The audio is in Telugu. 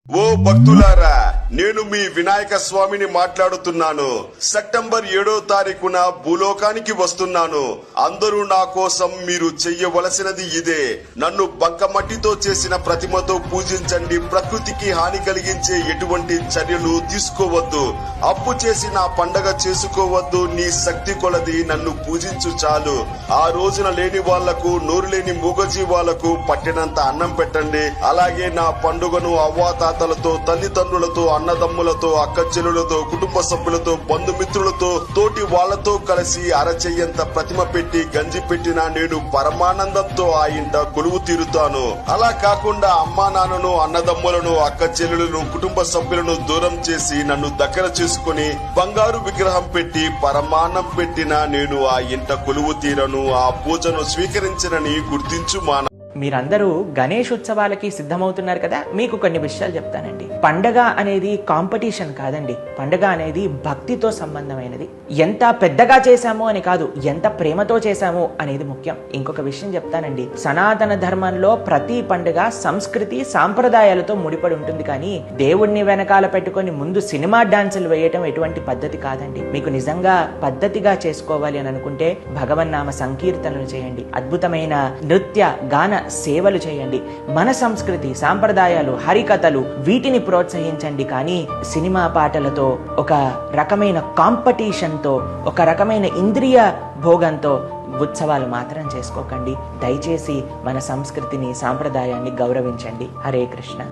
ఓ భక్తులారా, నేను మీ వినాయక స్వామిని మాట్లాడుతున్నాను. సెప్టెంబర్ 7వ తారీఖున భూలోకానికి వస్తున్నాను. అందరూ నా కోసం మీరు చెయ్యవలసినది ఇదే. నన్ను బంకమట్టితో చేసిన ప్రతిమతో పూజించండి. ప్రకృతికి హాని కలిగించే ఎటువంటి చర్యలు తీసుకోవద్దు. అప్పు చేసి నా పండగ చేసుకోవద్దు. నీ శక్తి కొలది నన్ను పూజించు చాలు. ఆ రోజున లేని వాళ్లకు, నోరు లేని మూగజీవాలకు పట్టినంత అన్నం పెట్టండి. అలాగే నా పండుగను అవ్వాతాతలతో, తల్లిదండ్రులతో, అన్నదమ్ములతో, అక్క చెల్లులతో, కుటుంబ సభ్యులతో, బంధుమిత్రులతో, తోటి వాళ్లతో కలిసి అరచెయ్యంత ప్రతిమ పెట్టి గంజి పెట్టినా నేను పరమానందంతో ఆ ఇంట కొలువు తీరుతాను. అలా కాకుండా అమ్మా నాన్నను, అన్నదమ్ములను, అక్క చెల్లులను, కుటుంబ సభ్యులను దూరం చేసి నన్ను దగ్గర చేసుకుని బంగారు విగ్రహం పెట్టి పరమాన్నం పెట్టినా నేను ఆ ఇంట కొలువు తీరను. ఆ పూజను స్వీకరించనని గుర్తించు మాన. మీరందరూ గణేష్ ఉత్సవాలకి సిద్ధమవుతున్నారు కదా, మీకు కొన్ని విషయాలు చెప్తానండి. పండగ అనేది కాంపిటీషన్ కాదండి. పండగ అనేది భక్తితో సంబంధమైనది. ఎంత పెద్దగా చేశామో అని కాదు, ఎంత ప్రేమతో చేశామో అనేది ముఖ్యం. ఇంకొక విషయం చెప్తానండి. సనాతన ధర్మంలో ప్రతి పండుగ సంస్కృతి సాంప్రదాయాలతో ముడిపడి ఉంటుంది. కానీ దేవుణ్ణి వెనకాల పెట్టుకొని ముందు సినిమా డాన్సులు వేయటం ఎటువంటి పద్ధతి కాదండి. మీకు నిజంగా పద్ధతిగా చేసుకోవాలి అని అనుకుంటే భగవన్నామ సంకీర్తనలు చేయండి. అద్భుతమైన నృత్య గాన సేవలు చేయండి. మన సంస్కృతి, సాంప్రదాయాలు, హరికథలు వీటిని ప్రోత్సహించండి. కానీ సినిమా పాటలతో, ఒక రకమైన కాంపిటీషన్తో, ఒక రకమైన ఇంద్రియ భోగంతో ఉత్సవాలు మాత్రం చేసుకోకండి. దయచేసి మన సంస్కృతిని, సాంప్రదాయాన్ని గౌరవించండి. హరే కృష్ణ.